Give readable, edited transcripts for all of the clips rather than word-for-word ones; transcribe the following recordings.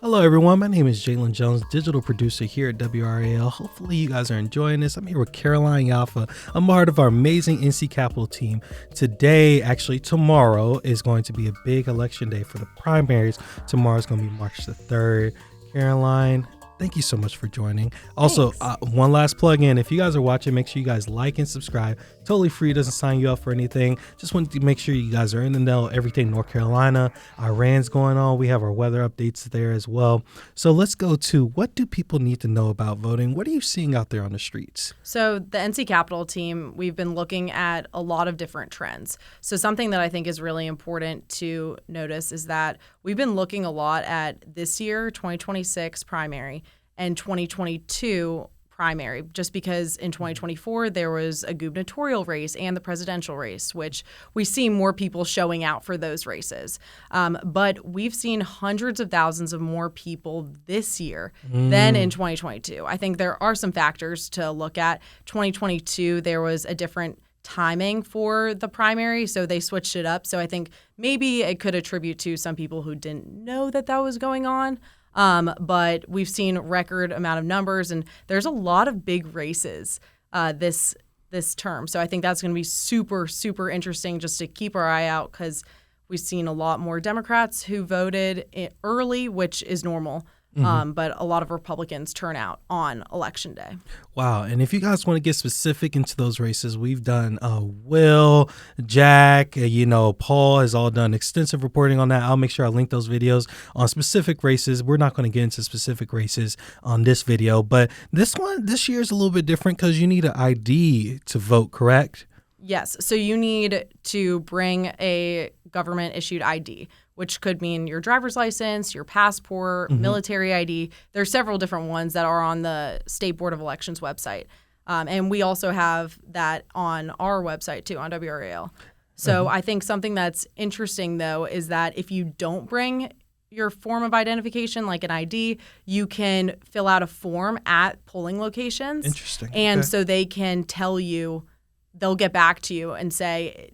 Hello everyone, my name is Jalen Jones, digital producer here at WRAL. Hopefully you guys are enjoying this. I'm here with Caroline Alpha. I'm part of our amazing NC Capitol team. Today, actually tomorrow, is going to be a big election day for the primaries. Tomorrow is going to be March the 3rd. Caroline, thank you so much for joining. Also, one last plug-in. If you guys are watching, make sure you guys like and subscribe. Totally free, doesn't sign you up for anything. Just wanted to make sure you guys are in the know. Everything North Carolina, Iran's going on. We have our weather updates there as well. So let's go to, what do people need to know about voting? What are you seeing out there on the streets? So the NC Capitol team, we've been looking at a lot of different trends. So something that I think is really important to notice is that we've been looking a lot at this year, 2026 primary, and 2022 primary, just because in 2024 there was a gubernatorial race and the presidential race, which we see more people showing out for those races. But we've seen hundreds of thousands of more people this year than in 2022. I think there are some factors to look at. 2022, there was a different timing for the primary, so they switched it up. So I think maybe it could attribute to some people who didn't know that that was going on. But we've seen record amount of numbers, and there's a lot of big races this term. So I think that's going to be super, super interesting just to keep our eye out, because we've seen a lot more Democrats who voted early, which is normal. But a lot of Republicans turn out on Election Day. Wow. And if you guys want to get specific into those races, we've done Will, Jack, Paul has all done extensive reporting on that. I'll make sure I link those videos on specific races. We're not going to get into specific races on this video, but this year is a little bit different because you need an ID to vote, correct? Yes. So you need to bring a government-issued ID, which could mean your driver's license, your passport, military ID. There's several different ones that are on the State Board of Elections website. And we also have that on our website, too, on WRAL. So I think something that's interesting, though, is that if you don't bring your form of identification, like an ID, you can fill out a form at polling locations. Interesting. And so they can tell you, they'll get back to you and say,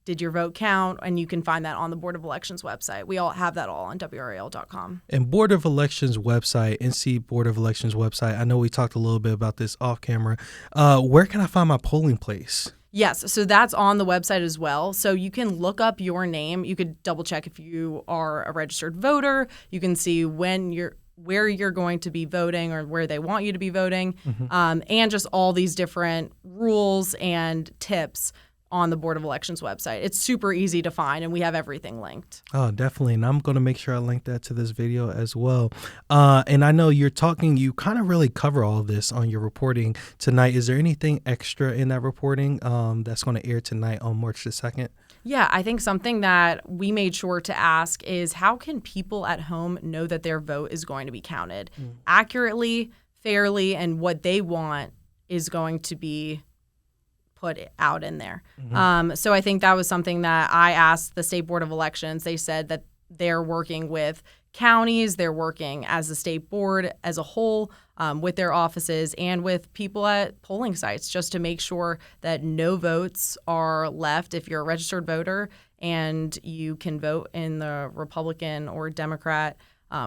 did your vote count? And you can find that on the Board of Elections website. We all have that all on WRAL.com. And Board of Elections website, NC Board of Elections website, I know we talked a little bit about this off camera. Where can I find my polling place? Yes, so that's on the website as well. So you can look up your name. You could double check if you are a registered voter. You can see where you're going to be voting or where they want you to be voting, and just all these different rules and tips on the Board of Elections website. It's super easy to find, and we have everything linked. Oh, definitely. And I'm going to make sure I link that to this video as well. And I know you kind of really cover all of this on your reporting tonight. Is there anything extra in that reporting that's going to air tonight on March the 2nd? Yeah, I think something that we made sure to ask is, how can people at home know that their vote is going to be counted accurately, fairly, and what they want is going to be put out in there. So I think that was something that I asked the State Board of Elections. They said that they're working with counties, they're working as a state board as a whole, with their offices and with people at polling sites, just to make sure that no votes are left if you're a registered voter and you can vote in the Republican or Democrat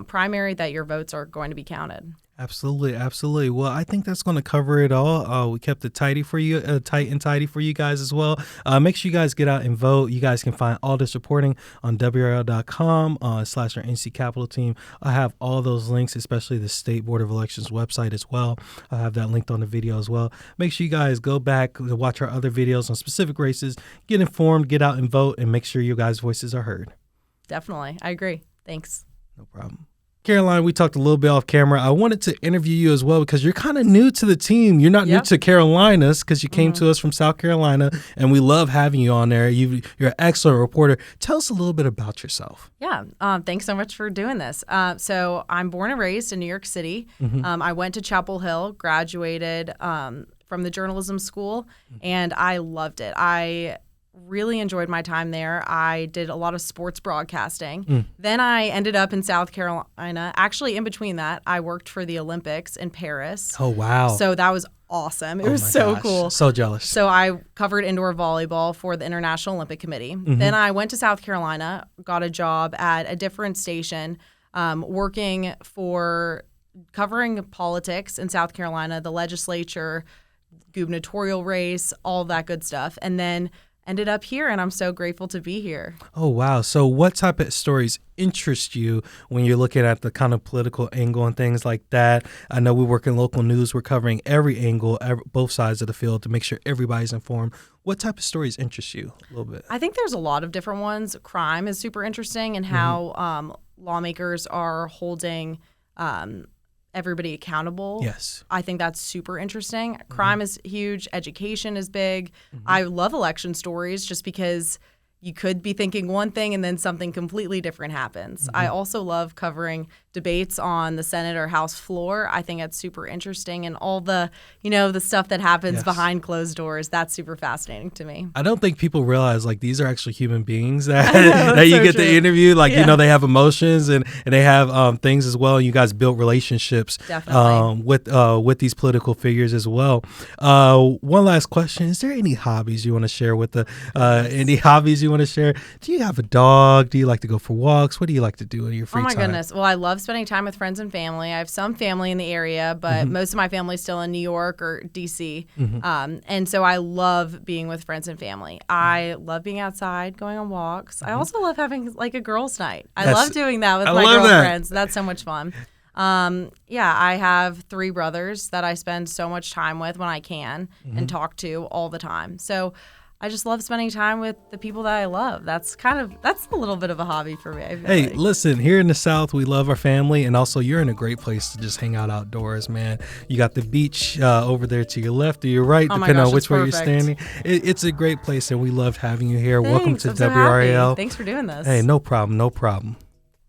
primary, that your votes are going to be counted. Absolutely, absolutely. Well, I think that's going to cover it all. We kept it tight and tidy for you guys as well. Make sure you guys get out and vote. You guys can find all this reporting on WRAL.com / our NC Capitol team. I have all those links, especially the State Board of Elections website as well. I have that linked on the video as well. Make sure you guys go back to watch our other videos on specific races, get informed, get out and vote, and make sure your guys' voices are heard. Definitely. I agree. Thanks. No problem. Caroline, we talked a little bit off camera. I wanted to interview you as well because you're kind of new to the team. You're not new to Carolinas because you came to us from South Carolina, and we love having you on there. You're an excellent reporter. Tell us a little bit about yourself. Yeah, thanks so much for doing this. So I'm born and raised in New York City. I went to Chapel Hill, graduated from the journalism school, and I loved it. I really enjoyed my time there. I did a lot of sports broadcasting. Then I ended up in South Carolina. Actually, in between that, I worked for the Olympics in Paris. Oh, wow. So that was awesome. It was so cool. So jealous. So I covered indoor volleyball for the International Olympic Committee. Then I went to South Carolina, got a job at a different station working for covering politics in South Carolina, the legislature, gubernatorial race, all that good stuff, and then ended up here, and I'm so grateful to be here. Oh, wow. So what type of stories interest you when you're looking at the kind of political angle and things like that? I know we work in local news. We're covering every angle, both sides of the field to make sure everybody's informed. What type of stories interest you a little bit? I think there's a lot of different ones. Crime is super interesting, and how lawmakers are holding everybody accountable. Yes. I think that's super interesting. Crime is huge. Education is big. I love election stories just because you could be thinking one thing and then something completely different happens. I also love covering debates on the Senate or House floor. I think it's super interesting, and all the, the stuff that happens behind closed doors, that's super fascinating to me. I don't think people realize these are actually human beings that that you get to interview. They have emotions and they have things as well. You guys build relationships with these political figures as well. One last question: is there any hobbies you want to share with any hobbies you want to share? Do you have a dog? Do you like to go for walks? What do you like to do in your free time? Oh my goodness. Well, I love spending time with friends and family. I have some family in the area, but most of my family is still in New York or DC. And so I love being with friends and family. I love being outside, going on walks. I also love having a girls' night. I love doing that with my girlfriends. That's so much fun. I have 3 brothers that I spend so much time with when I can and talk to all the time. So I just love spending time with the people that I love. That's a little bit of a hobby for me. Hey, listen, here in the South, we love our family, and also you're in a great place to just hang out outdoors, man. You got the beach over there to your left or your right, depending on which way you're standing. It's a great place, and we loved having you here. Thanks. Welcome to I'm so WRAL. happy. Thanks for doing this. Hey, no problem.